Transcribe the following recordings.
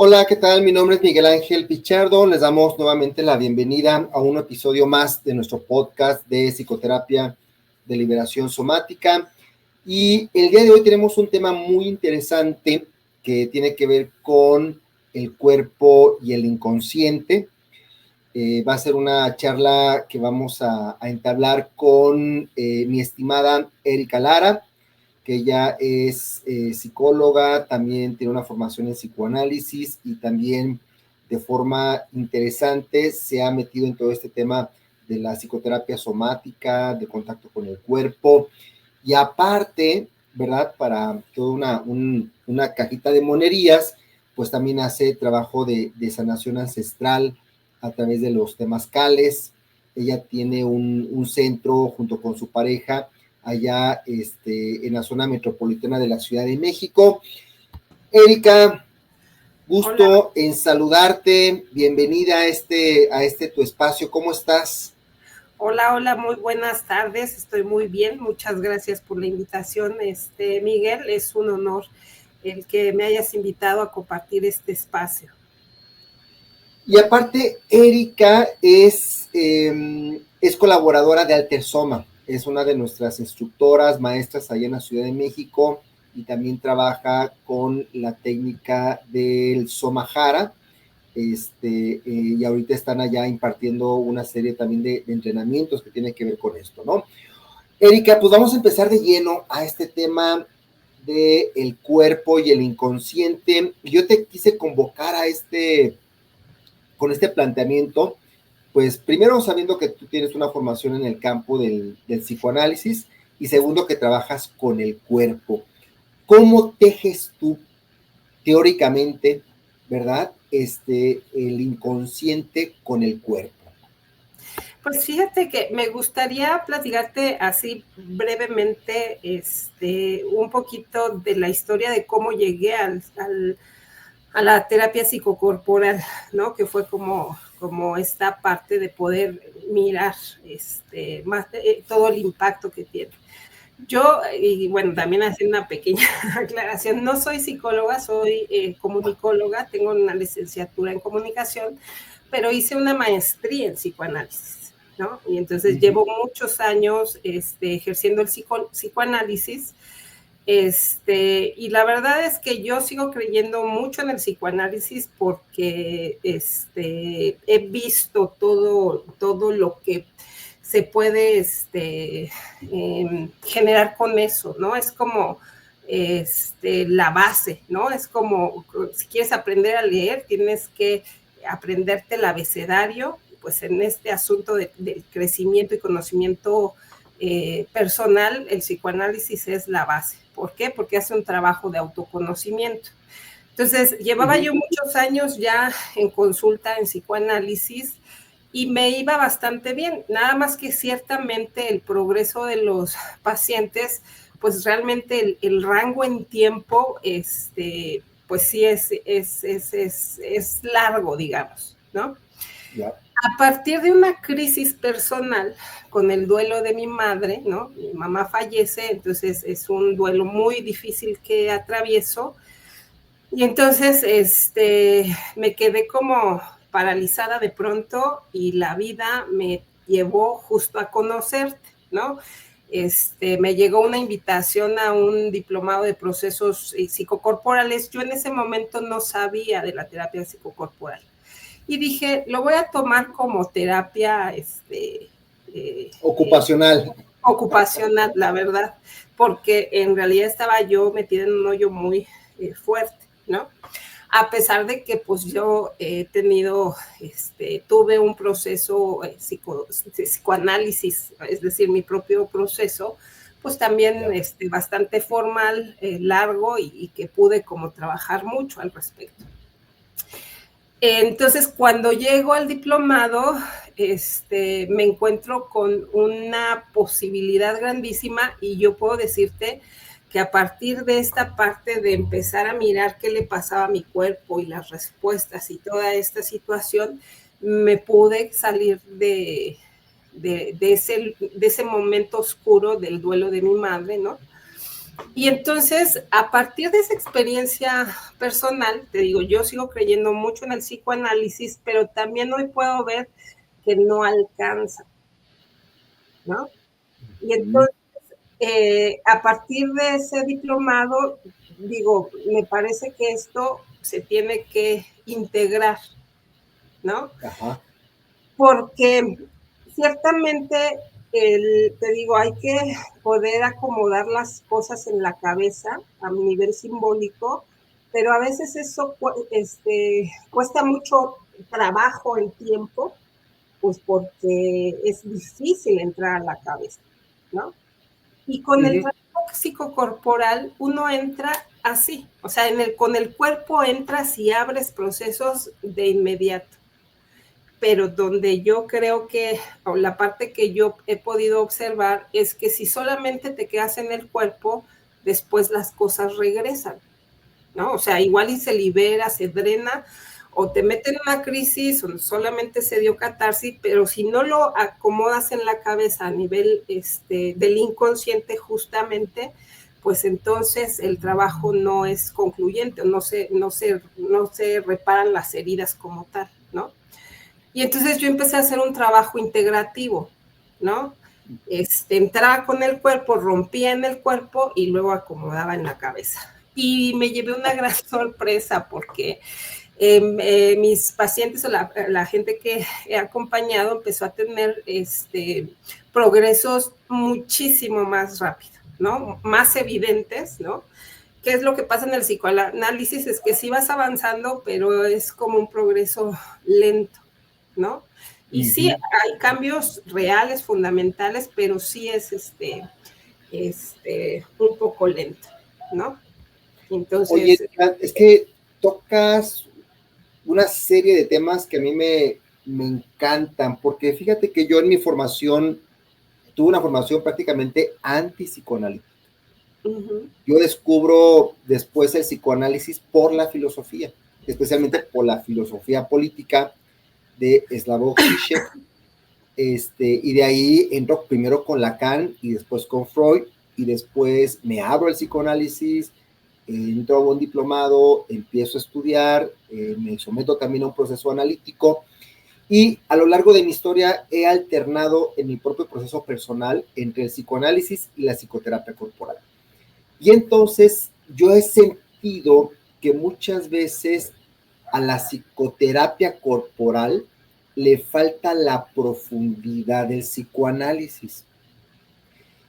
Hola, ¿qué tal? Mi nombre es Miguel Ángel Pichardo. Les damos nuevamente la bienvenida a un episodio más de nuestro podcast de psicoterapia de liberación somática. Y el día de hoy tenemos un tema muy interesante que tiene que ver con el cuerpo y el inconsciente. Va a ser una charla que vamos a entablar con mi estimada Erika Lara, que ella es psicóloga, también tiene una formación en psicoanálisis y también de forma interesante se ha metido en todo este tema de la psicoterapia somática, de contacto con el cuerpo, y aparte, ¿verdad? Para toda una cajita de monerías, pues también hace trabajo de sanación ancestral a través de los temazcales. Ella tiene un centro junto con su pareja allá en la zona metropolitana de la Ciudad de México. Erika, gusto Hola. en saludarte, bienvenida a este tu espacio, ¿cómo estás? Hola, muy buenas tardes, estoy muy bien, muchas gracias por la invitación, Miguel, es un honor el que me hayas invitado a compartir este espacio. Y aparte, Erika es colaboradora de Altersoma, es una de nuestras instructoras, maestras allá en la Ciudad de México, y también trabaja con la técnica del Somajara, y ahorita están allá impartiendo una serie también de entrenamientos que tienen que ver con esto, ¿no? Erika, pues vamos a empezar de lleno a este tema del cuerpo y el inconsciente. Yo te quise convocar con este planteamiento, pues primero sabiendo que tú tienes una formación en el campo del psicoanálisis y segundo que trabajas con el cuerpo. ¿Cómo tejes tú teóricamente, verdad, el inconsciente con el cuerpo? Pues fíjate que me gustaría platicarte así brevemente un poquito de la historia de cómo llegué a la terapia psicocorporal, ¿no? Que fue como esta parte de poder mirar más todo el impacto que tiene. Yo, y bueno, también hacer una pequeña aclaración, no soy psicóloga, soy comunicóloga, tengo una licenciatura en comunicación, pero hice una maestría en psicoanálisis, ¿no? Y entonces llevo muchos años ejerciendo el psicoanálisis, y la verdad es que yo sigo creyendo mucho en el psicoanálisis porque he visto todo lo que se puede generar con eso, ¿no? Es como la base, ¿no? Es como, si quieres aprender a leer, tienes que aprenderte el abecedario, pues en este asunto del crecimiento y conocimiento personal, el psicoanálisis es la base. ¿Por qué? Porque hace un trabajo de autoconocimiento. Entonces, llevaba yo muchos años ya en consulta en psicoanálisis y me iba bastante bien, nada más que ciertamente el progreso de los pacientes, pues realmente el rango en tiempo, pues sí es largo, digamos, ¿no? Yeah. A partir de una crisis personal con el duelo de mi madre, ¿no? Mi mamá fallece, entonces es un duelo muy difícil que atravieso. Y entonces me quedé como paralizada de pronto y la vida me llevó justo a conocerte, ¿no? Me llegó una invitación a un diplomado de procesos psicocorporales. Yo en ese momento no sabía de la terapia psicocorporal. Y dije, lo voy a tomar como terapia Ocupacional. ocupacional, la verdad, porque en realidad estaba yo metida en un hoyo muy fuerte, ¿no? A pesar de que pues yo he tenido, tuve un proceso psicoanálisis, es decir, mi propio proceso, pues también bastante formal, largo y que pude como trabajar mucho al respecto. Entonces, cuando llego al diplomado, me encuentro con una posibilidad grandísima y yo puedo decirte que a partir de esta parte de empezar a mirar qué le pasaba a mi cuerpo y las respuestas y toda esta situación, me pude salir de ese momento oscuro del duelo de mi madre, ¿no? Y entonces, a partir de esa experiencia personal, te digo, yo sigo creyendo mucho en el psicoanálisis, pero también hoy puedo ver que no alcanza, ¿no? Y entonces, a partir de ese diplomado, digo, me parece que esto se tiene que integrar, ¿no? Ajá. Porque ciertamente, te digo, hay que poder acomodar las cosas en la cabeza a nivel simbólico, pero a veces eso cuesta mucho trabajo en tiempo, pues porque es difícil entrar a la cabeza, ¿no? Y con el trabajo psicocorporal uno entra así, o sea, con el cuerpo entras y abres procesos de inmediato. Pero donde yo creo que, o la parte que yo he podido observar, es que si solamente te quedas en el cuerpo, después las cosas regresan, ¿no? O sea, igual y se libera, se drena, o te mete en una crisis, o solamente se dio catarsis, pero si no lo acomodas en la cabeza a nivel del inconsciente justamente, pues entonces el trabajo no es concluyente, no se reparan las heridas como tal, ¿no? Y entonces yo empecé a hacer un trabajo integrativo, ¿no? Entraba con el cuerpo, rompía en el cuerpo y luego acomodaba en la cabeza. Y me llevé una gran sorpresa porque mis pacientes o la gente que he acompañado empezó a tener progresos muchísimo más rápido, ¿no? Más evidentes, ¿no? ¿Qué es lo que pasa en el psicoanálisis? Es que sí vas avanzando, pero es como un progreso lento, ¿no? Y sí, hay cambios reales, fundamentales, pero sí es un poco lento, ¿no? Oye, Entonces, es que tocas una serie de temas que a mí me encantan, porque fíjate que yo en mi formación tuve una formación prácticamente antipsicoanalítica. Yo descubro después el psicoanálisis por la filosofía, especialmente por la filosofía política de Slavoj Žižek, y de ahí entro primero con Lacan y después con Freud, y después me abro el psicoanálisis, entro a un diplomado, empiezo a estudiar, me someto también a un proceso analítico, y a lo largo de mi historia he alternado en mi propio proceso personal entre el psicoanálisis y la psicoterapia corporal. Y entonces yo he sentido que muchas veces a la psicoterapia corporal le falta la profundidad del psicoanálisis.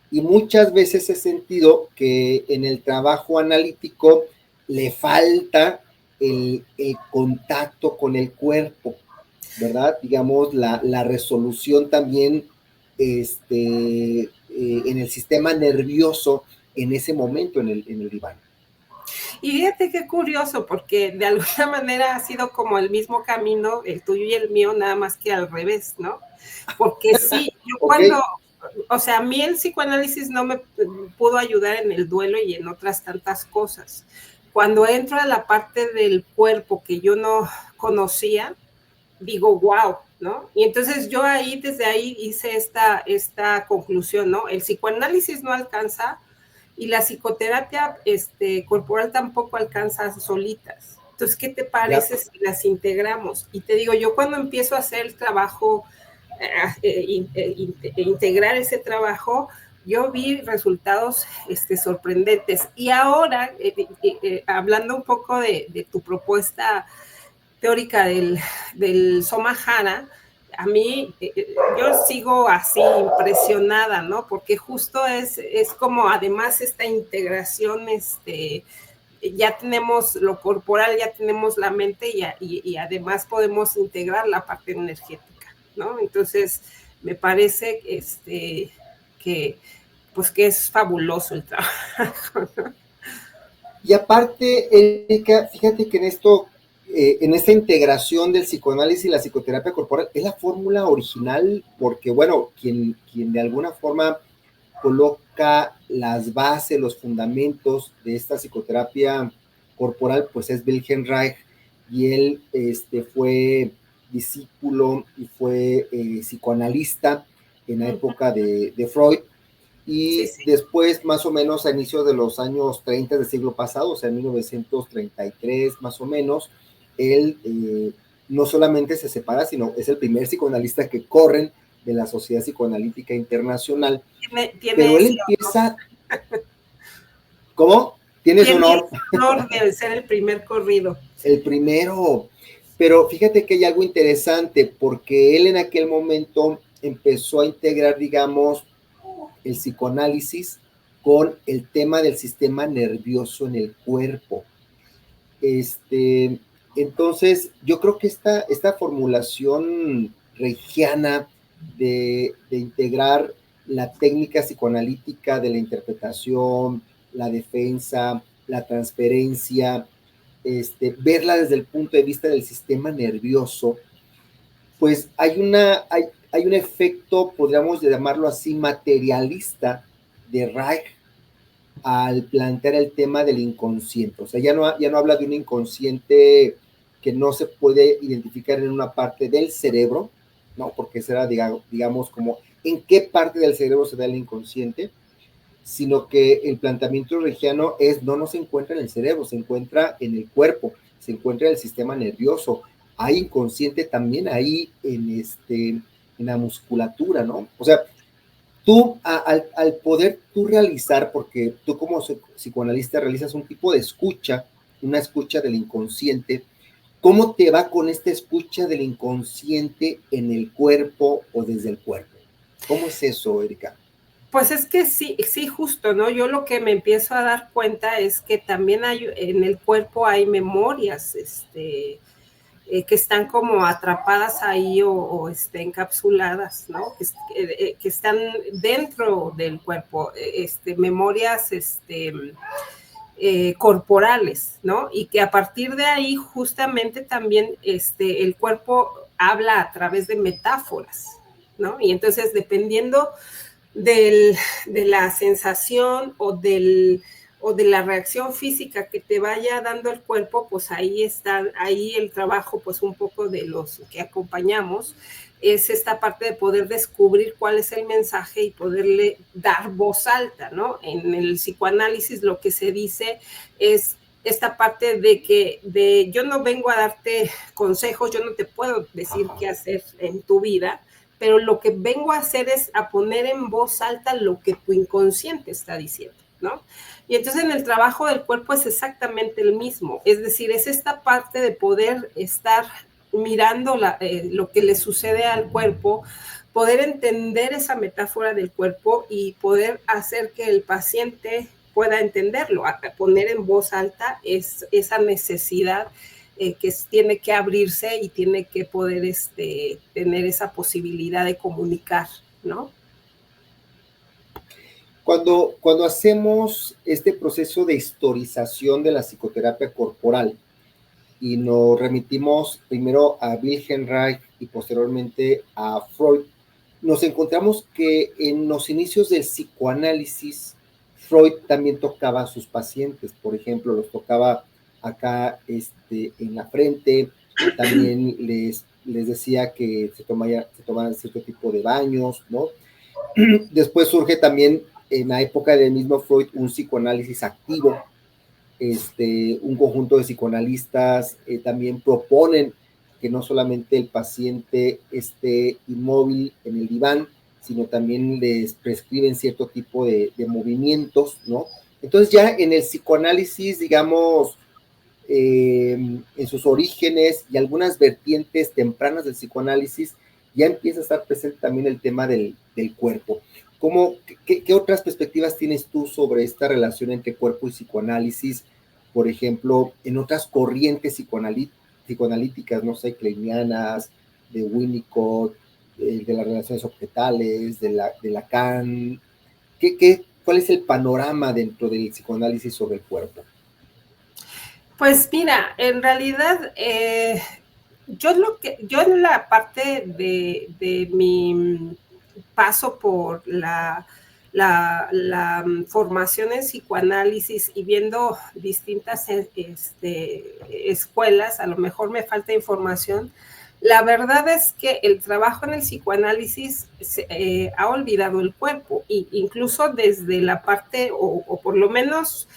Y muchas veces he sentido que en el trabajo analítico le falta el contacto con el cuerpo, ¿verdad? Digamos, la resolución también en el sistema nervioso en ese momento en el diván. y fíjate qué curioso, porque de alguna manera ha sido como el mismo camino, el tuyo y el mío, nada más que al revés, ¿no? Porque sí, yo Okay. o sea, a mí el psicoanálisis no me pudo ayudar en el duelo y en otras tantas cosas. Cuando entro a la parte del cuerpo que yo no conocía, digo, wow, ¿no? Y entonces yo desde ahí hice esta conclusión, ¿no? El psicoanálisis no alcanza y la psicoterapia corporal tampoco alcanza solitas. Entonces, ¿qué te parece si las integramos? Y te digo, yo cuando empiezo a hacer el trabajo, integrar ese trabajo, yo vi resultados sorprendentes. Y ahora, hablando un poco de tu propuesta teórica del Somajara, a mí, yo sigo así impresionada, ¿no? Porque justo es como además esta integración, ya tenemos lo corporal, ya tenemos la mente y además podemos integrar la parte energética, ¿no? Entonces, me parece que, pues que es fabuloso el trabajo, ¿no? Y aparte, Erika, fíjate que en esta integración del psicoanálisis y la psicoterapia corporal, es la fórmula original, porque, bueno, quien de alguna forma coloca las bases, los fundamentos de esta psicoterapia corporal, pues es Wilhelm Reich, y él fue discípulo y fue psicoanalista en la época de Freud. y sí. después, más o menos a inicios de los años 30 del siglo pasado, o sea, en 1933 más o menos, él no solamente se separa, sino es el primer psicoanalista que corren de la Sociedad Psicoanalítica Internacional, pero Tiene él ese empieza... ¿Cómo? Tienes Tiene honor. ese honor de ser el primer corrido. El primero, pero fíjate que hay algo interesante, porque él en aquel momento empezó a integrar, digamos, el psicoanálisis con el tema del sistema nervioso en el cuerpo. Entonces, yo creo que esta formulación reichiana de integrar la técnica psicoanalítica de la interpretación, la defensa, la transferencia, verla desde el punto de vista del sistema nervioso, pues hay un efecto, podríamos llamarlo así, materialista de Reich al plantear el tema del inconsciente. O sea, ya no habla de un inconsciente que no se puede identificar en una parte del cerebro, ¿no? Porque será, digamos, como en qué parte del cerebro se da el inconsciente, sino que el planteamiento reichiano no se encuentra en el cerebro, se encuentra en el cuerpo, se encuentra en el sistema nervioso. Hay inconsciente también ahí en la musculatura, ¿no? O sea, tú, al poder tú realizar, porque tú como psicoanalista realizas un tipo de escucha, una escucha del inconsciente, ¿cómo te va con esta escucha del inconsciente en el cuerpo o desde el cuerpo? ¿Cómo es eso, Erika? Pues es que sí, justo, ¿no? Yo lo que me empiezo a dar cuenta es que también en el cuerpo hay memorias, que están como atrapadas ahí o encapsuladas, ¿no? Que están dentro del cuerpo, memorias, corporales, ¿no? Y que a partir de ahí justamente también el cuerpo habla a través de metáforas, ¿no? Y entonces dependiendo de la sensación o de la reacción física que te vaya dando el cuerpo, pues ahí el trabajo, pues un poco de los que acompañamos, es esta parte de poder descubrir cuál es el mensaje y poderle dar voz alta, ¿no? En el psicoanálisis lo que se dice es esta parte yo no vengo a darte consejos, yo no te puedo decir qué hacer en tu vida, pero lo que vengo a hacer es a poner en voz alta lo que tu inconsciente está diciendo, ¿no? Y entonces en el trabajo del cuerpo es exactamente el mismo, es decir, es esta parte de poder estar mirando lo que le sucede al cuerpo, poder entender esa metáfora del cuerpo y poder hacer que el paciente pueda entenderlo, a poner en voz alta esa necesidad que tiene que abrirse y tiene que poder tener esa posibilidad de comunicar, ¿no? Cuando hacemos este proceso de historización de la psicoterapia corporal y nos remitimos primero a Wilhelm Reich y posteriormente a Freud, nos encontramos que en los inicios del psicoanálisis, Freud también tocaba a sus pacientes, por ejemplo, los tocaba acá en la frente, también les decía que se tomaran cierto tipo de baños, ¿no? Después surge también en la época del mismo Freud un psicoanálisis activo, un conjunto de psicoanalistas también proponen que no solamente el paciente esté inmóvil en el diván, sino también les prescriben cierto tipo de movimientos, ¿no? Entonces ya en el psicoanálisis, digamos, en sus orígenes y algunas vertientes tempranas del psicoanálisis, ya empieza a estar presente también el tema del cuerpo. ¿Qué otras perspectivas tienes tú sobre esta relación entre cuerpo y psicoanálisis? Por ejemplo, en otras corrientes psicoanalíticas, no sé, kleinianas, de Winnicott, de las relaciones objetales, de Lacan. ¿Cuál es el panorama dentro del psicoanálisis sobre el cuerpo? Pues mira, en realidad, yo en la parte de mi paso por la formación en psicoanálisis y viendo distintas escuelas, a lo mejor me falta información, La verdad es que el trabajo en el psicoanálisis ha olvidado el cuerpo, e incluso desde la parte, o por lo menos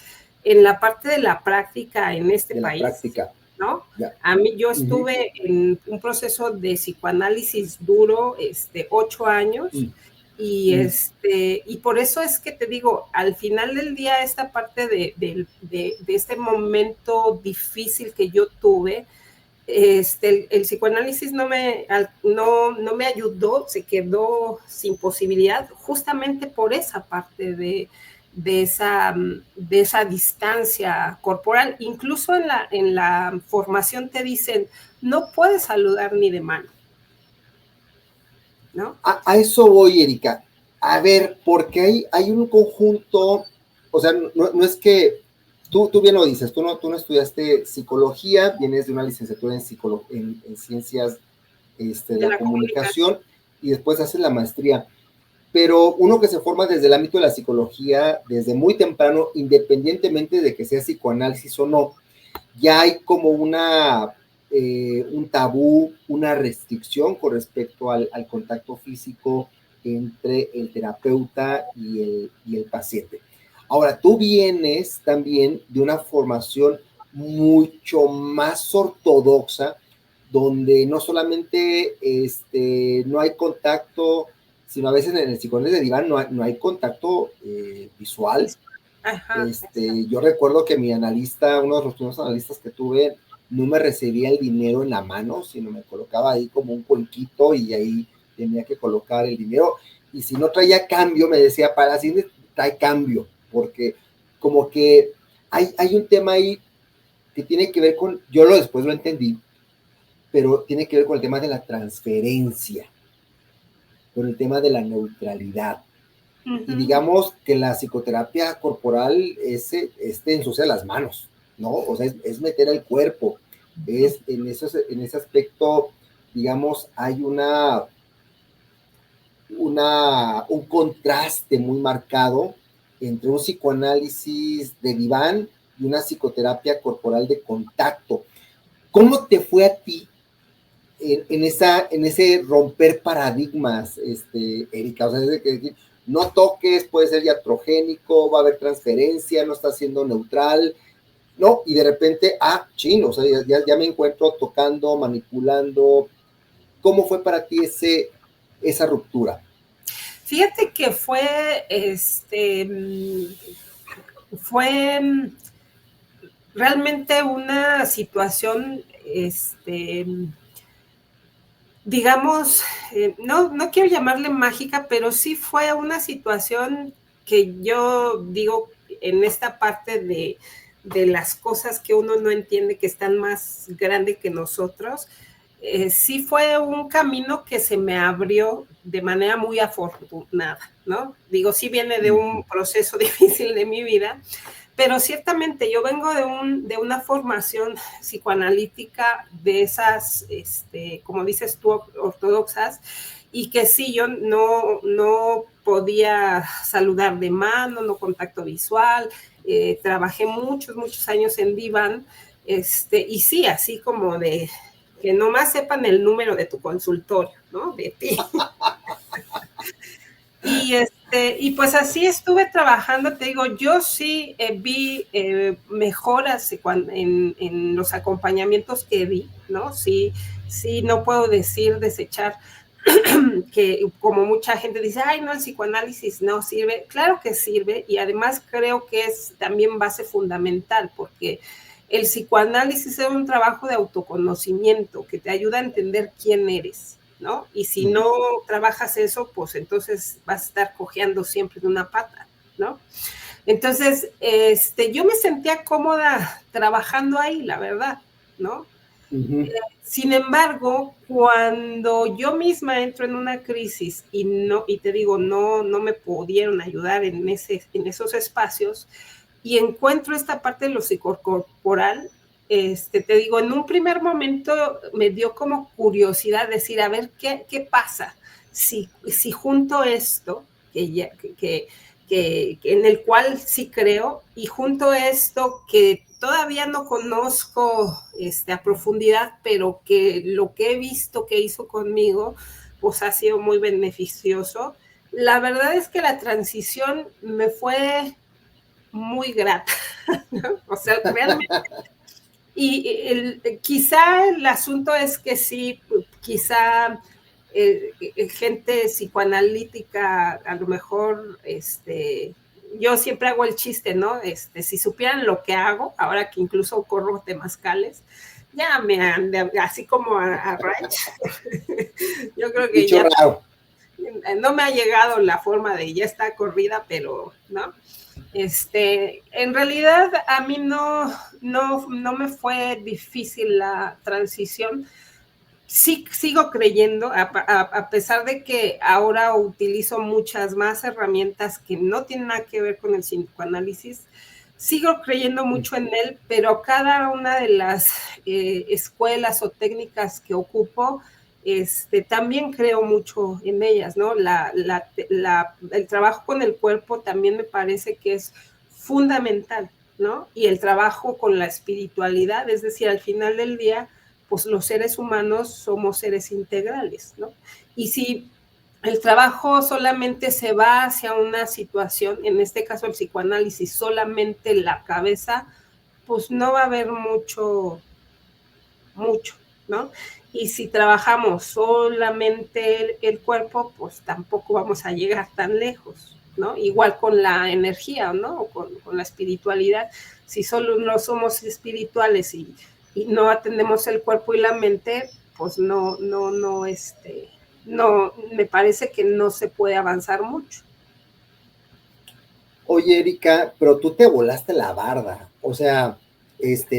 en la parte de la práctica en este de país, la práctica, ¿no? ya. A mí, yo estuve en un proceso de psicoanálisis duro, 8 años, y por eso es que te digo, al final del día, esta parte de este momento difícil que yo tuve, el psicoanálisis no me ayudó, se quedó sin posibilidad, justamente por esa parte de esa distancia corporal. Incluso en la formación te dicen, no puedes saludar ni de mano, ¿no? A eso voy, Erika. A ver, porque hay un conjunto, o sea, no es que tú bien lo dices, tú no estudiaste psicología, vienes de una licenciatura en ciencias de la comunicación y después haces la maestría. Pero uno que se forma desde el ámbito de la psicología, desde muy temprano, independientemente de que sea psicoanálisis o no, ya hay como un tabú, una restricción con respecto al contacto físico entre el terapeuta y el paciente. Ahora, tú vienes también de una formación mucho más ortodoxa, donde no solamente no hay contacto, sino a veces en el psicoanálisis de diván no hay contacto visual. Ajá, yo recuerdo que mi analista, uno de los primeros analistas que tuve, no me recibía el dinero en la mano, sino me colocaba ahí como un cuenquito y ahí tenía que colocar el dinero. Y si no traía cambio, me decía, para así trae cambio, porque como que hay un tema ahí que tiene que ver con, yo después lo entendí, pero tiene que ver con el tema de la transferencia, con el tema de la neutralidad. Y digamos que la psicoterapia corporal ensucia las manos, ¿no? O sea, es meter el cuerpo. Es en ese aspecto, digamos, hay un contraste muy marcado entre un psicoanálisis de diván y una psicoterapia corporal de contacto. ¿Cómo te fue a ti en ese romper paradigmas, Erika? O sea, es que no toques, puede ser iatrogénico, va a haber transferencia, no está siendo neutral, ¿no? Y de repente, chino, o sea, ya me encuentro tocando, manipulando. ¿Cómo fue para ti esa ruptura? Fíjate que fue realmente una situación, digamos, no quiero llamarle mágica, pero sí fue una situación que yo digo en esta parte de las cosas que uno no entiende, que están más grandes que nosotros. Sí fue un camino que se me abrió de manera muy afortunada, ¿no? Digo, sí viene de un proceso difícil de mi vida, pero ciertamente yo vengo de una formación psicoanalítica de esas, como dices tú, ortodoxas, y que sí, yo no podía saludar de mano, no contacto visual, trabajé muchos años en diván, y sí, así como de que nomás sepan el número de tu consultorio, ¿no? De ti. Y pues así estuve trabajando, te digo, yo sí vi mejoras en los acompañamientos que vi, ¿no? Sí, no puedo desechar que como mucha gente dice, ay, no, el psicoanálisis no sirve. Claro que sirve, y además creo que es también base fundamental, porque el psicoanálisis es un trabajo de autoconocimiento que te ayuda a entender quién eres, ¿no? Y si no trabajas eso, pues entonces vas a estar cojeando siempre de una pata, ¿no? Entonces, yo me sentía cómoda trabajando ahí, la verdad, ¿no? Sin embargo, cuando yo misma entro en una crisis y te digo, no me pudieron ayudar en esos espacios, y encuentro esta parte de lo psicocorporal, te digo, en un primer momento me dio como curiosidad decir, a ver, ¿qué pasa si junto esto, que en el cual sí creo, y junto esto que todavía no conozco a profundidad, pero que lo que he visto que hizo conmigo, pues ha sido muy beneficioso. La verdad es que la transición me fue muy grata, ¿no? O sea, realmente. Y quizá el asunto es que sí, quizá gente psicoanalítica, a lo mejor, yo siempre hago el chiste, ¿no? Si supieran lo que hago, ahora que incluso corro temazcales, ya me ande, así como a Rach, yo creo que Bicho ya raro. no me ha llegado la forma de ya está corrida, pero, ¿no? En realidad a mí no me fue difícil la transición. Sí, sigo creyendo, a pesar de que ahora utilizo muchas más herramientas que no tienen nada que ver con el psicoanálisis, sigo creyendo mucho en él, pero cada una de las escuelas o técnicas que ocupo, también creo mucho en ellas, ¿no? El trabajo con el cuerpo también me parece que es fundamental, ¿no? Y el trabajo con la espiritualidad, es decir, al final del día, pues los seres humanos somos seres integrales, ¿no? Y si el trabajo solamente se va hacia una situación, en este caso el psicoanálisis, solamente la cabeza, pues no va a haber mucho, ¿no? Y si trabajamos solamente el cuerpo, pues tampoco vamos a llegar tan lejos, ¿no? Igual con la energía, ¿no? O con la espiritualidad. Si solo no somos espirituales y no atendemos el cuerpo y la mente, pues no, me parece que no se puede avanzar mucho. Oye, Erika, pero tú te volaste la barda, o sea,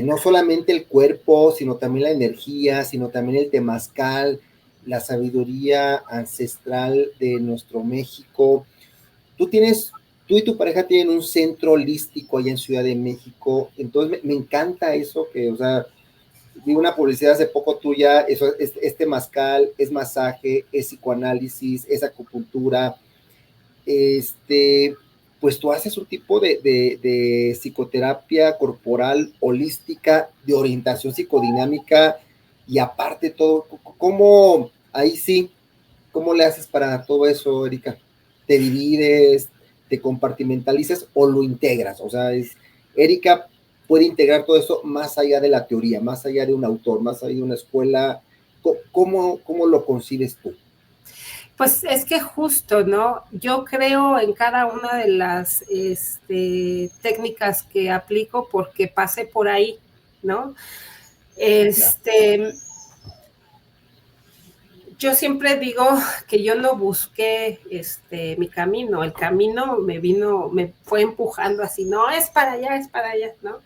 no solamente el cuerpo, sino también la energía, sino también el temazcal, la sabiduría ancestral de nuestro México. Tú y tu pareja tienen un centro holístico allá en Ciudad de México, entonces me encanta eso que, o sea, vi una publicidad hace poco tuya, eso, temazcal, es masaje, es psicoanálisis, es acupuntura, pues tú haces un tipo de psicoterapia corporal holística, de orientación psicodinámica y aparte todo, ¿cómo, ahí sí, cómo le haces para todo eso, Erika? ¿Te divides, te compartimentalizas o lo integras? O sea, Erika puede integrar todo eso más allá de la teoría, más allá de un autor, más allá de una escuela. ¿Cómo lo concibes tú? Pues es que justo, ¿no? Yo creo en cada una de las técnicas que aplico porque pasé por ahí, ¿no? Yo siempre digo que yo no busqué mi camino, el camino me fue empujando así, no, es para allá, ¿no?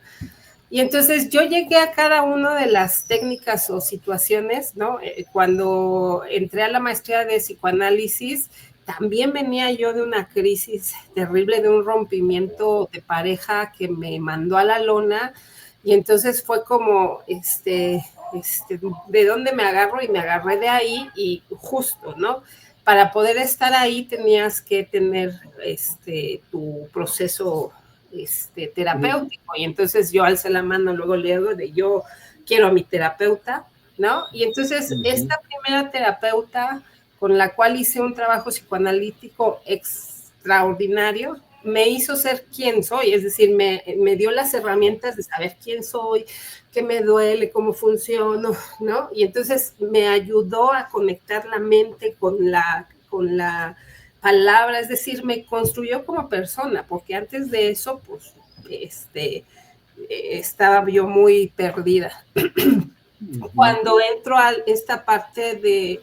Y entonces yo llegué a cada una de las técnicas o situaciones, ¿no? Cuando entré a la maestría de psicoanálisis, también venía yo de una crisis terrible, de un rompimiento de pareja que me mandó a la lona, y entonces fue como, ¿de dónde me agarro? Y me agarré de ahí, y justo, ¿no? Para poder estar ahí tenías que tener tu proceso terapéutico. Y entonces yo alcé la mano, luego le digo de yo quiero a mi terapeuta, ¿no? Y entonces esta primera terapeuta con la cual hice un trabajo psicoanalítico extraordinario, me hizo ser quien soy, es decir, me dio las herramientas de saber quién soy, qué me duele, cómo funciono, ¿no? Y entonces me ayudó a conectar la mente con la palabra, es decir, me construyó como persona, porque antes de eso, pues, estaba yo muy perdida. Cuando entro a esta parte de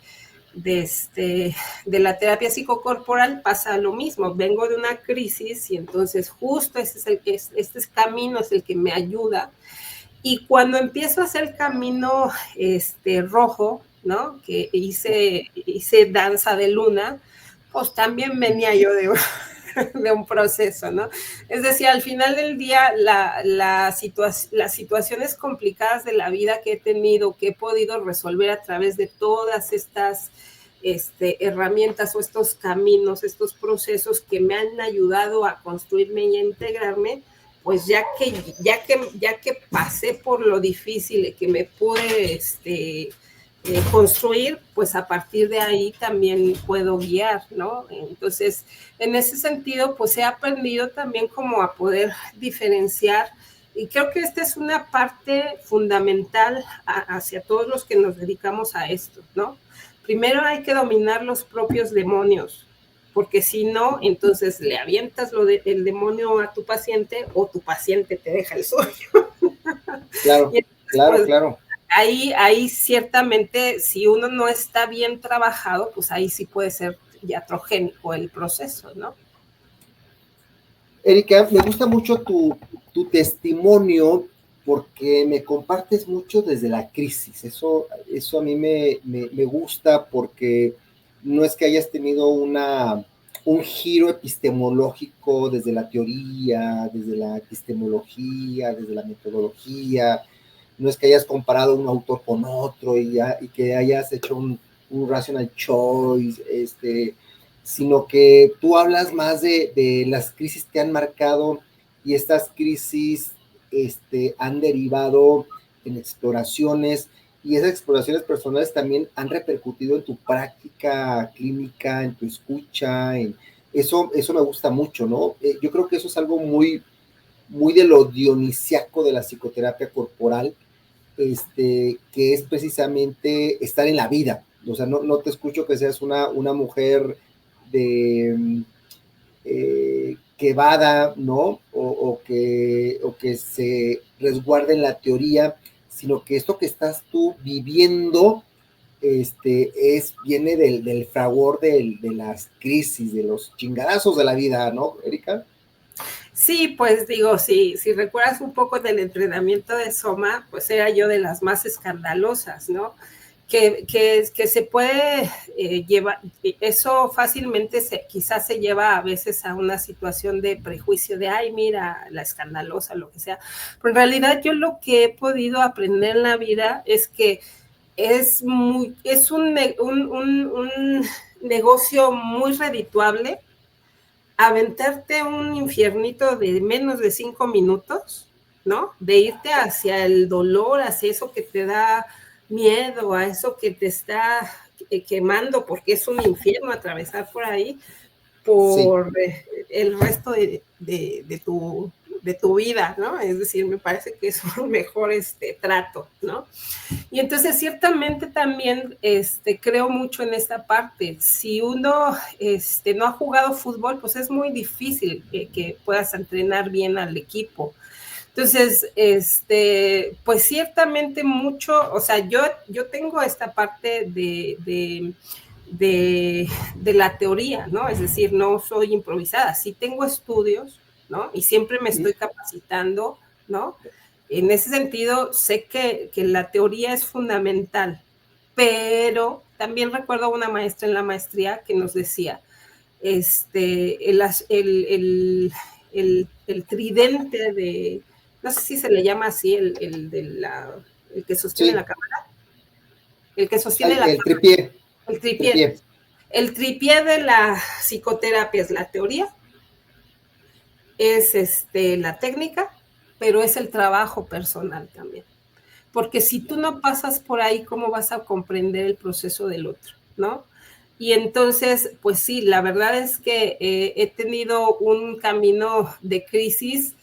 la terapia psicocorporal pasa lo mismo, vengo de una crisis y entonces justo este camino es el que me ayuda, y cuando empiezo a hacer el camino rojo, ¿no? Que hice danza de luna, pues también venía yo de un proceso, ¿no? Es decir, al final del día, las situaciones complicadas de la vida que he tenido, que he podido resolver a través de todas estas herramientas o estos caminos, estos procesos que me han ayudado a construirme y a integrarme, pues ya que pasé por lo difícil y que me pude construir, pues a partir de ahí también puedo guiar, ¿no? Entonces, en ese sentido, pues he aprendido también como a poder diferenciar, y creo que esta es una parte fundamental hacia todos los que nos dedicamos a esto, ¿no? Primero hay que dominar los propios demonios, porque si no, entonces le avientas el demonio a tu paciente o tu paciente te deja el suyo. Claro, Y entonces, claro, pues, claro. ahí ciertamente, si uno no está bien trabajado, pues ahí sí puede ser iatrogénico el proceso, ¿no? Erika, me gusta mucho tu testimonio porque me compartes mucho desde la crisis. Eso a mí me gusta porque no es que hayas tenido un giro epistemológico desde la teoría, desde la epistemología, desde la metodología. No es que hayas comparado un autor con otro y que hayas hecho un rational choice, sino que tú hablas más de las crisis que han marcado, y estas crisis han derivado en exploraciones, y esas exploraciones personales también han repercutido en tu práctica clínica, en tu escucha, eso me gusta mucho, ¿no? Yo creo que eso es algo muy, muy de lo dionisiaco de la psicoterapia corporal, que es precisamente estar en la vida. O sea, no te escucho que seas una mujer de que vada, ¿no? O que se resguarde en la teoría, sino que esto que estás tú viviendo viene del fragor de las crisis, de los chingadazos de la vida, ¿no, Erika? Sí, pues digo, si recuerdas un poco del entrenamiento de Soma, pues era yo de las más escandalosas, ¿no? Que se puede llevar, eso fácilmente quizás se lleva a veces a una situación de prejuicio de, ay, mira, la escandalosa, lo que sea. Pero en realidad yo lo que he podido aprender en la vida es que es un negocio muy redituable aventarte un infiernito de menos de 5 minutos, ¿no? De irte hacia el dolor, hacia eso que te da miedo, a eso que te está quemando, porque es un infierno atravesar por ahí, Sí. por el resto de tu vida, ¿no? Es decir, me parece que es un mejor trato, ¿no? Y entonces ciertamente también creo mucho en esta parte. Si uno no ha jugado fútbol, pues es muy difícil que puedas entrenar bien al equipo. Entonces, pues ciertamente mucho, o sea, yo tengo esta parte de la teoría, ¿no? Es decir, no soy improvisada, sí tengo estudios, ¿no? Y siempre me estoy capacitando, ¿no? En ese sentido, sé que la teoría es fundamental, pero también recuerdo a una maestra en la maestría que nos decía, el tridente de, no sé si se le llama así, el que sostiene Sí. la cámara, el que sostiene la El cámara, tripié. el tripié. Tripié. El tripié de la psicoterapia es la teoría, es la técnica, pero es el trabajo personal también. Porque si tú no pasas por ahí, ¿cómo vas a comprender el proceso del otro, no? Y entonces, pues sí, la verdad es que he tenido un camino de crisis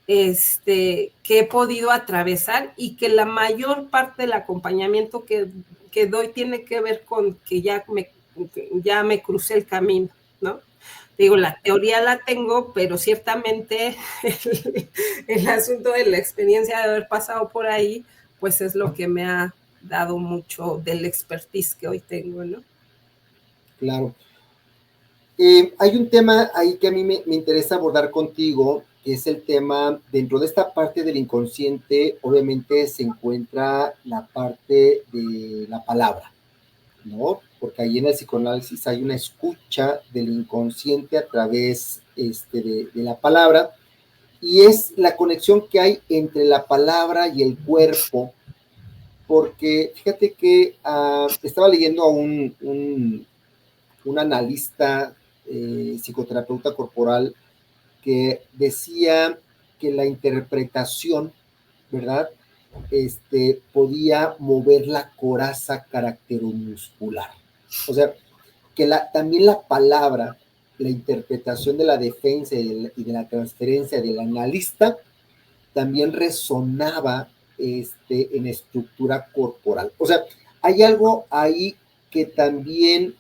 que he podido atravesar, y que la mayor parte del acompañamiento que doy tiene que ver con que ya me crucé el camino, ¿no? Digo, la teoría la tengo, pero ciertamente el asunto de la experiencia de haber pasado por ahí, pues es lo que me ha dado mucho del expertise que hoy tengo, ¿no? Claro. Hay un tema ahí que a mí me interesa abordar contigo, que es el tema, dentro de esta parte del inconsciente, obviamente se encuentra la parte de la palabra, ¿no? Porque ahí en el psicoanálisis hay una escucha del inconsciente a través de la palabra, y es la conexión que hay entre la palabra y el cuerpo, porque fíjate que estaba leyendo a un analista, psicoterapeuta corporal, que decía que la interpretación, ¿verdad? Podía mover la coraza caracteromuscular. O sea, que también la palabra, la interpretación de la defensa y de la transferencia del analista también resonaba en estructura corporal. O sea, hay algo ahí que también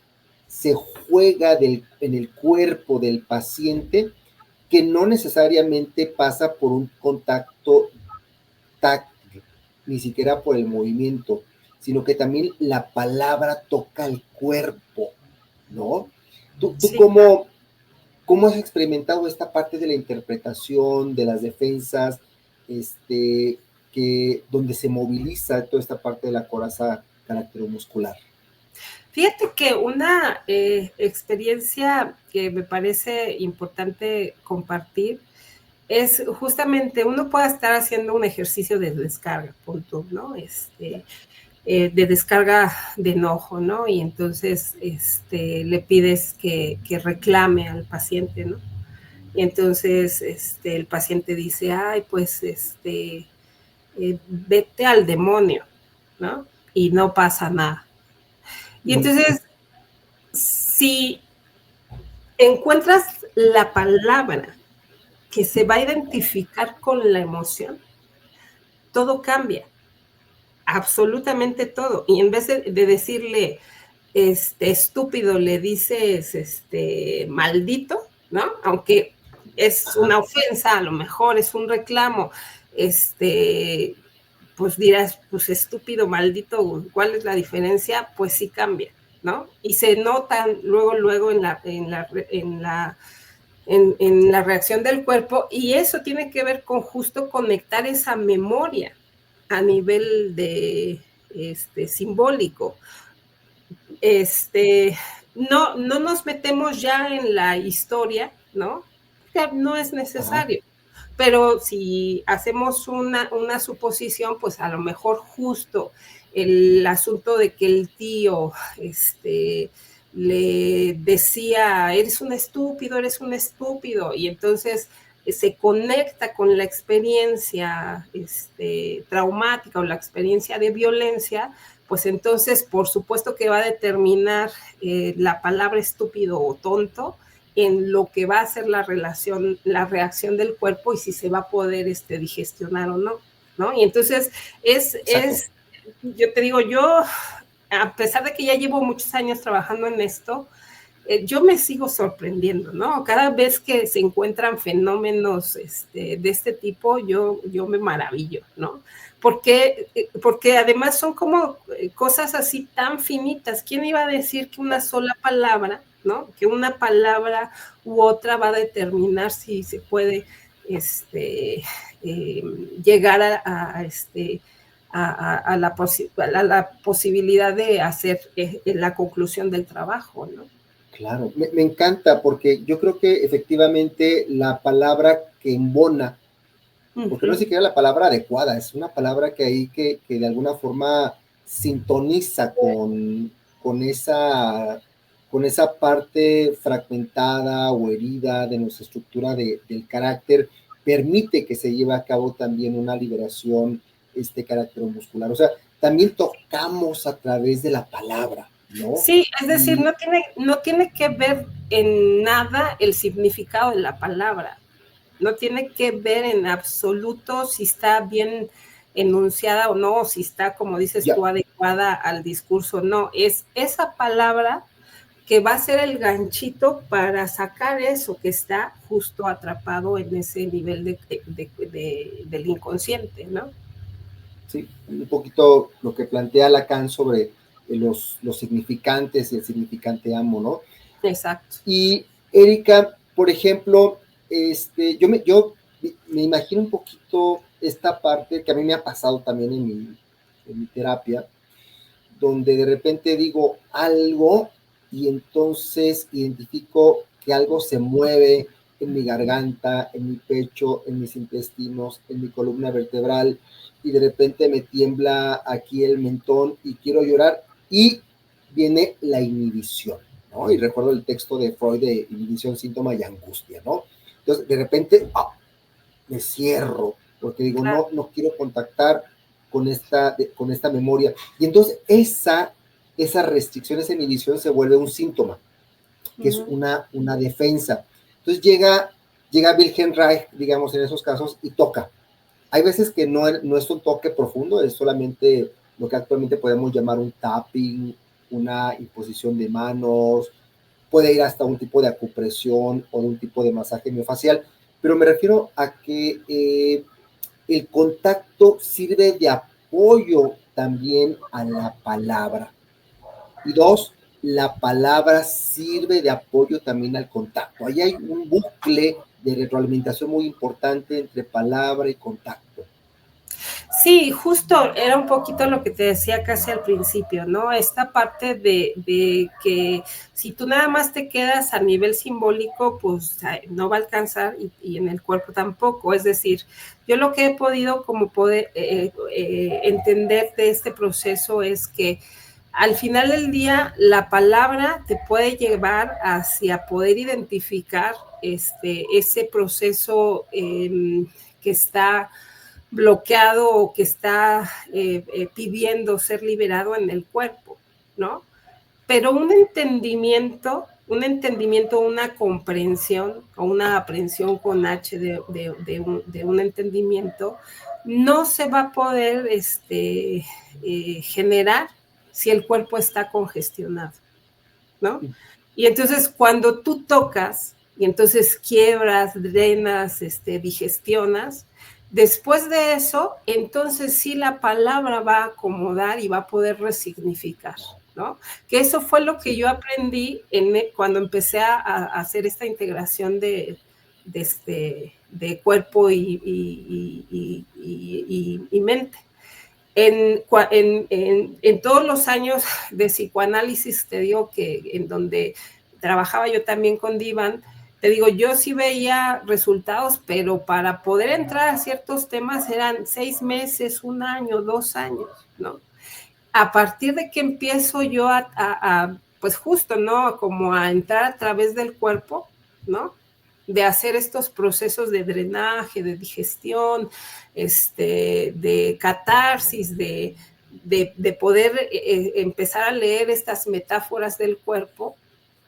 se juega en el cuerpo del paciente que no necesariamente pasa por un contacto táctil, ni siquiera por el movimiento, sino que también la palabra toca el cuerpo, ¿no? ¿Tú Sí. cómo has experimentado esta parte de la interpretación, de las defensas, donde se moviliza toda esta parte de la coraza caracteromuscular? Fíjate que una experiencia que me parece importante compartir es justamente uno puede estar haciendo un ejercicio de descarga, punto, ¿no? De descarga de enojo, ¿no? Y entonces le pides que reclame al paciente, ¿no? Y entonces el paciente dice, ay, pues vete al demonio, ¿no? Y no pasa nada. Y entonces, si encuentras la palabra que se va a identificar con la emoción, todo cambia, absolutamente todo. Y en vez de decirle estúpido, le dices maldito, ¿no? Aunque es una ofensa, a lo mejor es un reclamo, pues dirás, pues estúpido, maldito, ¿cuál es la diferencia? Pues sí cambia, ¿no? Y se notan luego en la reacción del cuerpo, y eso tiene que ver con justo conectar esa memoria a nivel de simbólico. No nos metemos ya en la historia, ¿no? No es necesario. Ajá. Pero si hacemos una suposición, pues a lo mejor justo el asunto de que el tío le decía, eres un estúpido, y entonces se conecta con la experiencia traumática o la experiencia de violencia, pues entonces por supuesto que va a determinar la palabra estúpido o tonto en lo que va a ser la reacción del cuerpo y si se va a poder digestionar o no, ¿no? Y entonces yo te digo, yo, a pesar de que ya llevo muchos años trabajando en esto, yo me sigo sorprendiendo, ¿no? Cada vez que se encuentran fenómenos de este tipo, yo me maravillo, ¿no? Porque además son como cosas así tan finitas. ¿Quién iba a decir que una sola palabra, ¿no? Que una palabra u otra va a determinar si se puede llegar a la posibilidad de hacer la conclusión del trabajo, ¿no? Claro, me encanta porque yo creo que efectivamente la palabra que embona, porque no es siquiera la palabra adecuada, es una palabra que ahí que de alguna forma sintoniza con esa parte fragmentada o herida de nuestra estructura del carácter, permite que se lleve a cabo también una liberación caracteromuscular. O sea, también tocamos a través de la palabra, ¿no? Sí, es decir, no tiene que ver en nada el significado de la palabra. No tiene que ver en absoluto si está bien enunciada o no, o si está, como dices tú, adecuada al discurso. No, es esa palabra que va a ser el ganchito para sacar eso que está justo atrapado en ese nivel del inconsciente, ¿no? Sí, un poquito lo que plantea Lacan sobre los significantes y el significante amo, ¿no? Exacto. Y Erika, por ejemplo, yo me imagino un poquito esta parte que a mí me ha pasado también en mi terapia, donde de repente digo algo y entonces identifico que algo se mueve en mi garganta, en mi pecho, en mis intestinos, en mi columna vertebral, y de repente me tiembla aquí el mentón y quiero llorar, y viene la inhibición, ¿no? Y recuerdo el texto de Freud de inhibición, síntoma y angustia, ¿no? Entonces, de repente, me cierro, porque digo, Claro. no quiero contactar con esta memoria. Y entonces esa restricción, esa inhibición se vuelve un síntoma, que es una defensa. Entonces llega Wilhelm Reich, digamos, en esos casos, y toca. Hay veces que no es un toque profundo, es solamente lo que actualmente podemos llamar un tapping, una imposición de manos, puede ir hasta un tipo de acupresión o un tipo de masaje miofacial, pero me refiero a que el contacto sirve de apoyo también a la palabra. Y dos, la palabra sirve de apoyo también al contacto. Ahí hay un bucle de retroalimentación muy importante entre palabra y contacto. Sí, justo era un poquito lo que te decía casi al principio, ¿no? Esta parte de que si tú nada más te quedas a nivel simbólico, pues no va a alcanzar y en el cuerpo tampoco. Es decir, yo lo que he podido como poder entender de este proceso es que al final del día la palabra te puede llevar hacia poder identificar ese proceso que está bloqueado o que está pidiendo ser liberado en el cuerpo, ¿no? Pero un entendimiento, una comprensión o una aprehensión con H de un entendimiento, no se va a poder generar si el cuerpo está congestionado, ¿no? Y entonces cuando tú tocas y entonces quiebras, drenas, digestionas, después de eso, entonces sí la palabra va a acomodar y va a poder resignificar, ¿no? Que eso fue lo que yo aprendí cuando empecé a hacer esta integración de cuerpo y mente. En todos los años de psicoanálisis, te digo que en donde trabajaba yo también con Divan, te digo, yo sí veía resultados, pero para poder entrar a ciertos temas eran 6 meses, 1 año, 2 años, ¿no? A partir de que empiezo yo pues justo, ¿no? Como a entrar a través del cuerpo, ¿no? De hacer estos procesos de drenaje, de digestión, de catarsis, de poder empezar a leer estas metáforas del cuerpo,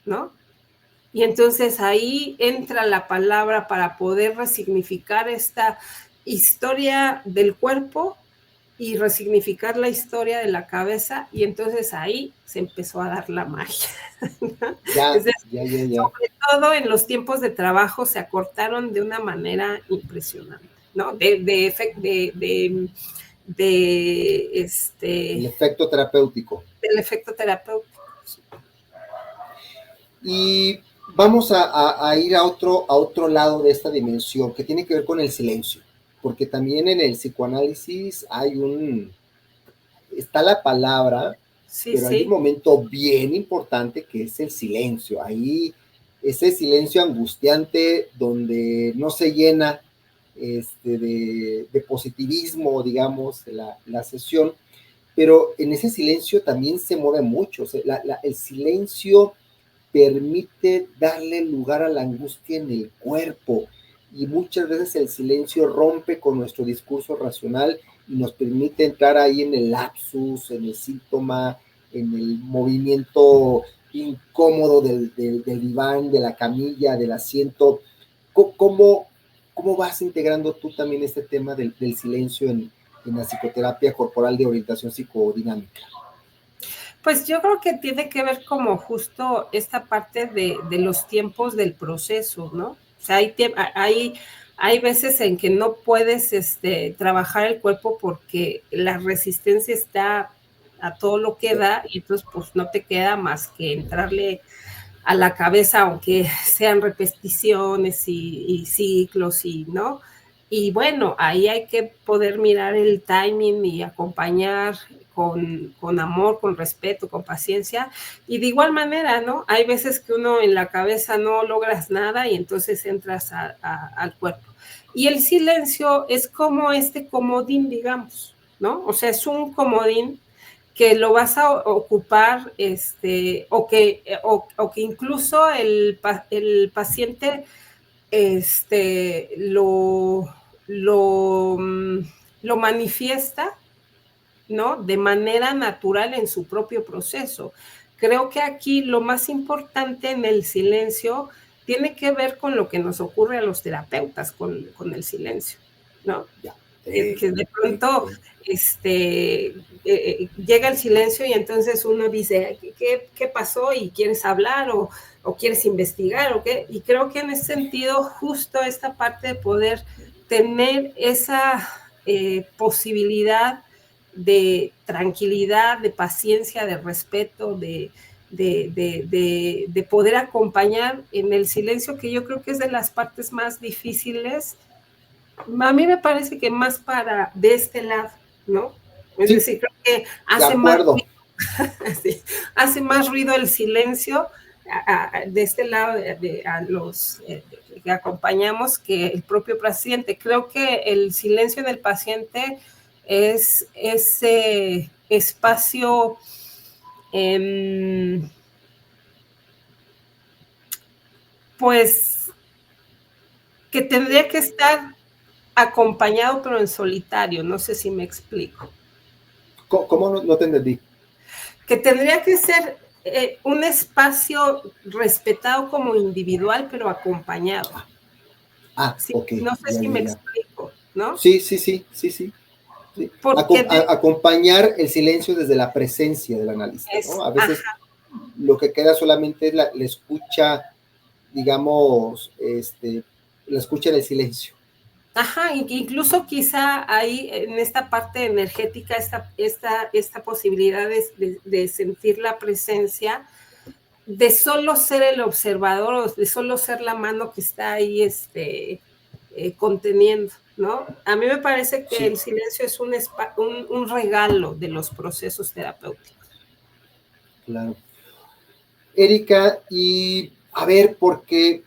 ¿no? Y entonces ahí entra la palabra para poder resignificar esta historia del cuerpo y resignificar la historia de la cabeza, y entonces ahí se empezó a dar la magia. Ya. Sobre todo en los tiempos de trabajo se acortaron de una manera impresionante, ¿no? El efecto terapéutico. Del efecto terapéutico. Sí. Y vamos a ir a otro lado de esta dimensión que tiene que ver con el silencio, porque también en el psicoanálisis está la palabra, Sí, pero hay un momento bien importante que es el silencio. Ahí ese silencio angustiante donde no se llena de positivismo, digamos, la sesión, pero en ese silencio también se mueve mucho. O sea, el silencio permite darle lugar a la angustia en el cuerpo, y muchas veces el silencio rompe con nuestro discurso racional y nos permite entrar ahí en el lapsus, en el síntoma, en el movimiento incómodo del diván, de la camilla, del asiento. ¿Cómo vas integrando tú también este tema del silencio en la psicoterapia corporal de orientación psicodinámica? Pues yo creo que tiene que ver como justo esta parte de los tiempos del proceso, ¿no? O sea, hay veces en que no puedes trabajar el cuerpo porque la resistencia está a todo lo que da, y entonces pues no te queda más que entrarle a la cabeza, aunque sean repeticiones y ciclos, y ¿no? Y bueno, ahí hay que poder mirar el timing y acompañar con amor, con respeto, con paciencia. Y de igual manera, ¿no? Hay veces que uno en la cabeza no logras nada y entonces entras al cuerpo. Y el silencio es como este comodín, digamos, ¿no? O sea, es un comodín que lo vas a ocupar, o que incluso el paciente lo lo manifiesta, ¿no? De manera natural en su propio proceso. Creo que aquí lo más importante en el silencio tiene que ver con lo que nos ocurre a los terapeutas con el silencio, ¿no? Que de pronto llega el silencio y entonces uno dice, ¿qué pasó? ¿Y quieres hablar o quieres investigar? ¿O qué? Y creo que en ese sentido, justo esta parte de poder tener esa posibilidad de tranquilidad, de paciencia, de respeto, de poder acompañar en el silencio, que yo creo que es de las partes más difíciles. A mí me parece que más de este lado, ¿no? Es decir, creo que hace más ruido el silencio de este lado a los que acompañamos que el propio paciente. Creo que el silencio del paciente es ese espacio pues que tendría que estar acompañado pero en solitario, no sé si me explico. ¿Cómo no te entendí? Que tendría que ser un espacio respetado como individual pero acompañado. Sí, ok. no sé si me explico, ¿no? Sí. Acompañar el silencio desde la presencia del analista, ¿no? A veces lo que queda solamente es la escucha, digamos, la escucha en el silencio. Ajá, incluso quizá ahí en esta parte energética, esta posibilidad de sentir la presencia, de solo ser el observador o de solo ser la mano que está ahí conteniendo, ¿no? A mí me parece que el silencio es un regalo de los procesos terapéuticos. Claro. Erika, y a ver, porque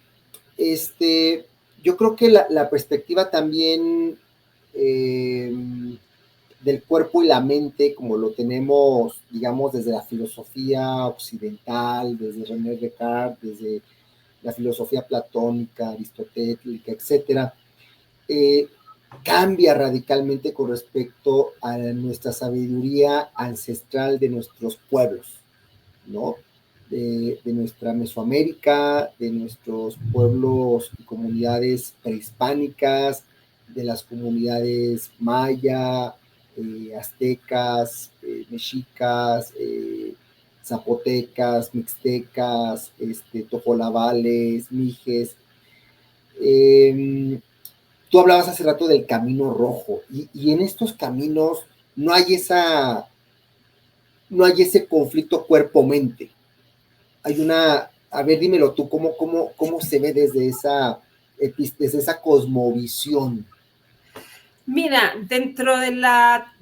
yo creo que la perspectiva también del cuerpo y la mente, como lo tenemos, digamos, desde la filosofía occidental, desde René Descartes, desde la filosofía platónica, aristotélica, etcétera, cambia radicalmente con respecto a nuestra sabiduría ancestral de nuestros pueblos, ¿no? De nuestra Mesoamérica, de nuestros pueblos y comunidades prehispánicas, de las comunidades maya, aztecas, mexicas, zapotecas, mixtecas, tojolabales, mijes. Tú hablabas hace rato del camino rojo y en estos caminos no hay ese conflicto cuerpo-mente. Hay a ver, dímelo tú, ¿cómo se ve desde esa cosmovisión? Mira, dentro de la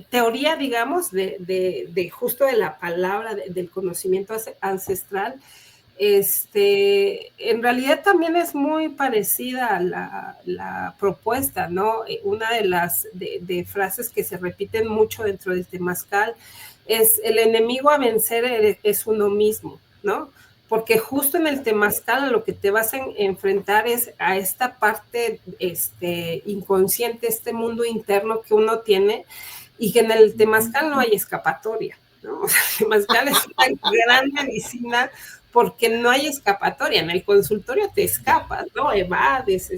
teoría, digamos, de justo de la palabra, del conocimiento ancestral, en realidad también es muy parecida a la propuesta, ¿no? Una de las de frases que se repiten mucho dentro del temazcal es: el enemigo a vencer es uno mismo, ¿no? Porque justo en el temazcal a lo que te vas a enfrentar es a esta parte inconsciente, este mundo interno que uno tiene, y que en el temazcal no hay escapatoria, ¿no? O sea, el temazcal es una gran medicina porque no hay escapatoria. En el consultorio te escapas, ¿no? Evades,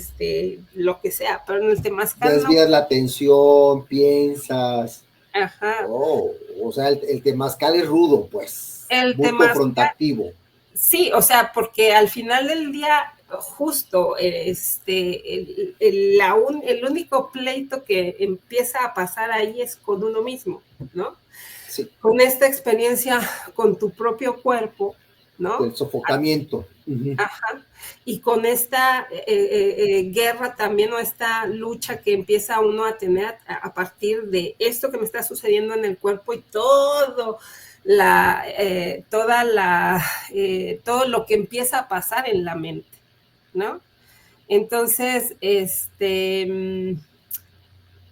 lo que sea, pero en el temazcal desvías la atención, piensas. Ajá. Oh, o sea, el temazcal es rudo, pues. Muy confrontativo. Sí, o sea, porque al final del día, justo, el único pleito que empieza a pasar ahí es con uno mismo, ¿no? Sí. Con esta experiencia con tu propio cuerpo, ¿no? El sofocamiento. Ajá. Y con esta guerra también, o esta lucha que empieza uno a tener a partir de esto que me está sucediendo en el cuerpo y todo todo lo que empieza a pasar en la mente, ¿no? Entonces,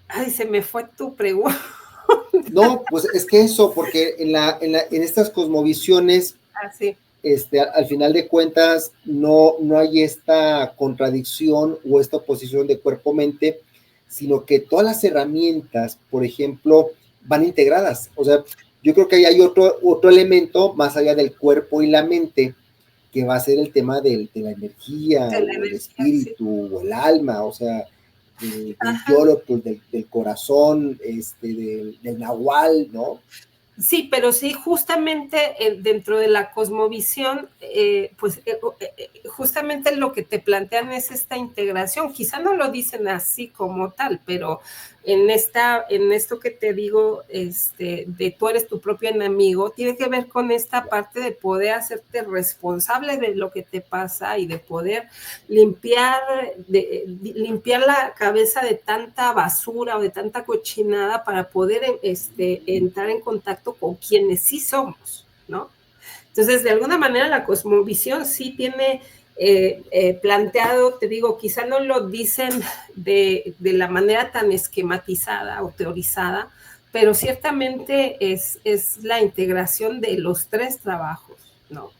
ay, se me fue tu pregunta. No, pues es que eso, porque en estas cosmovisiones, sí, al final de cuentas no hay esta contradicción o esta oposición de cuerpo-mente, sino que todas las herramientas, por ejemplo, van integradas. O sea, yo creo que ahí hay otro elemento más allá del cuerpo y la mente, que va a ser el tema de la energía, o el espíritu, sí, o el alma, o sea, del yolotl, del corazón, del nahual, ¿no? Sí, pero sí, justamente dentro de la cosmovisión, justamente lo que te plantean es esta integración. Quizá no lo dicen así como tal, pero en esto que te digo, de tú eres tu propio enemigo, tiene que ver con esta parte de poder hacerte responsable de lo que te pasa y de poder limpiar la cabeza de tanta basura o de tanta cochinada para poder entrar en contacto con quienes sí somos, ¿no? Entonces, de alguna manera, la cosmovisión sí tiene planteado, te digo, quizá no lo dicen de la manera tan esquematizada o teorizada, pero ciertamente es la integración de los tres trabajos, ¿no?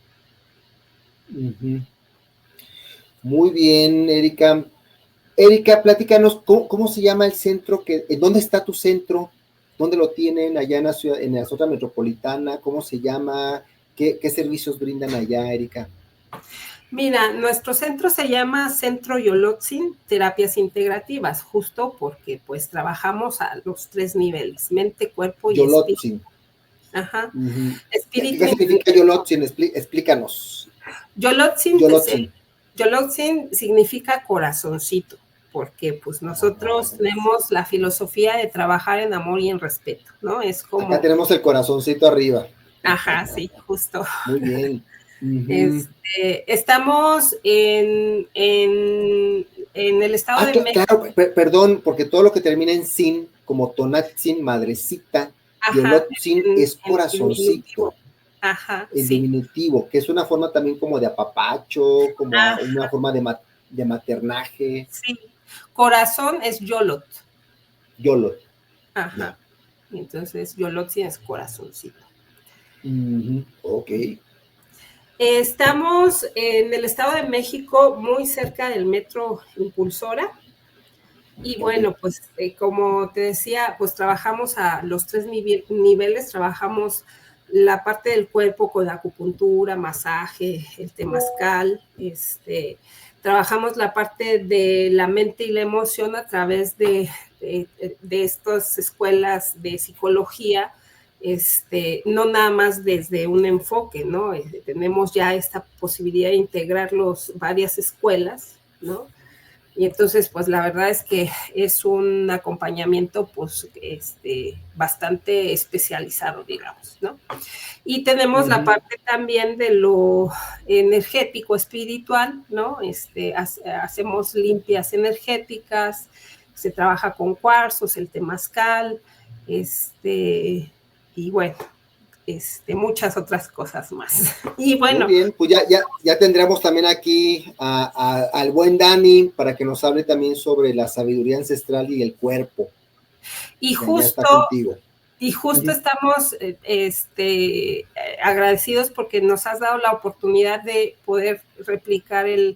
Uh-huh. Muy bien, Erika. Erika, platícanos, ¿cómo se llama el centro? ¿Dónde está tu centro? ¿Dónde lo tienen allá en la zona metropolitana? ¿Cómo se llama? ¿Qué servicios brindan allá, Erika? Mira, nuestro centro se llama Centro Yolotzin Terapias Integrativas, justo porque pues trabajamos a los tres niveles, mente, cuerpo y espíritu. Ajá. Uh-huh. ¿Qué significa Yolotzin? Explícanos. Yolotzin significa corazoncito, porque pues nosotros tenemos la filosofía de trabajar en amor y en respeto, ¿no? Es como... Acá tenemos el corazoncito arriba. Ajá, sí, justo. Muy bien. Uh-huh. Estamos en el Estado de México. Claro, perdón, porque todo lo que termina en sin, como Tonatzin, madrecita, Yolotzin es corazoncito. Ajá, en sí. diminutivo, que es una forma también como de apapacho, como una forma de maternaje. Sí, corazón es Yolot. Yolot. Ajá. Yeah. Entonces, Yolot sí es corazoncito. Uh-huh. Ok. Estamos en el Estado de México, muy cerca del Metro Impulsora. Y bueno, pues como te decía, pues trabajamos a los tres niveles, trabajamos la parte del cuerpo con acupuntura, masaje, el temazcal, trabajamos la parte de la mente y la emoción a través de estas escuelas de psicología, no nada más desde un enfoque, ¿no? Tenemos ya esta posibilidad de integrar varias escuelas, ¿no? Y entonces, pues la verdad es que es un acompañamiento, pues, bastante especializado, digamos, ¿no? Y tenemos la parte también de lo energético, espiritual, ¿no? Hacemos limpias energéticas, se trabaja con cuarzos, el temazcal, y bueno, muchas otras cosas más. Y bueno. Muy bien, pues ya tendremos también aquí al buen Dani para que nos hable también sobre la sabiduría ancestral y el cuerpo. Y justo estamos agradecidos porque nos has dado la oportunidad de poder replicar el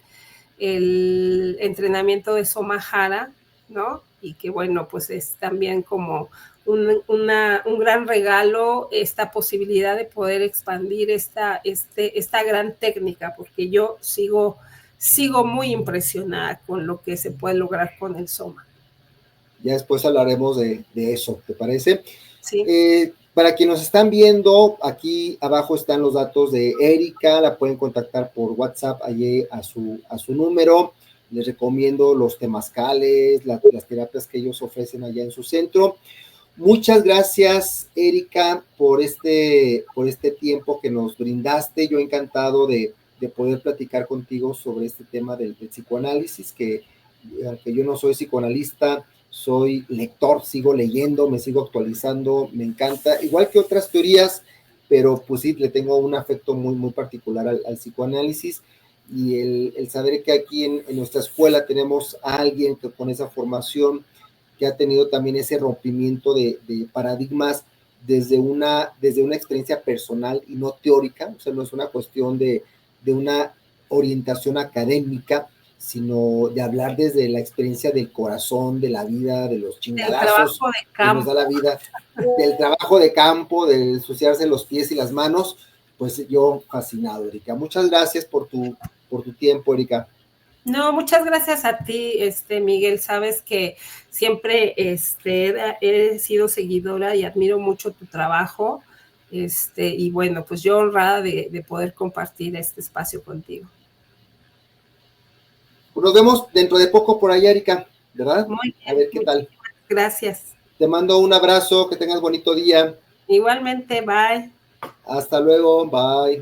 entrenamiento de Somahara, ¿no? Y que bueno, pues es también como un gran regalo esta posibilidad de poder expandir esta gran técnica, porque yo sigo muy impresionada con lo que se puede lograr con el Soma. Ya después hablaremos de eso, ¿te parece? Sí. Para quienes nos están viendo, aquí abajo están los datos de Erika, la pueden contactar por WhatsApp allí a su número. Les recomiendo los temazcales, las terapias que ellos ofrecen allá en su centro. Muchas gracias, Erika, por este tiempo que nos brindaste. Yo encantado de poder platicar contigo sobre este tema del psicoanálisis, que aunque yo no soy psicoanalista, soy lector, sigo leyendo, me sigo actualizando, me encanta, igual que otras teorías, pero pues sí, le tengo un afecto muy, muy particular al psicoanálisis, y el saber que aquí en nuestra escuela tenemos a alguien que con esa formación, que ha tenido también ese rompimiento de paradigmas desde una experiencia personal y no teórica, o sea, no es una cuestión de una orientación académica, sino de hablar desde la experiencia del corazón, de la vida, de los chingadazos que nos da la vida, del trabajo de campo, de ensuciarse los pies y las manos. Pues yo fascinado, Erika. Muchas gracias por tu tiempo, Erika. No, muchas gracias a ti, Miguel. Sabes que siempre he sido seguidora y admiro mucho tu trabajo. Y bueno, pues yo honrada de poder compartir este espacio contigo. Pues nos vemos dentro de poco por allá, Erika, ¿verdad? Muy bien. A ver qué tal. Gracias. Te mando un abrazo, que tengas bonito día. Igualmente, bye. Hasta luego, bye.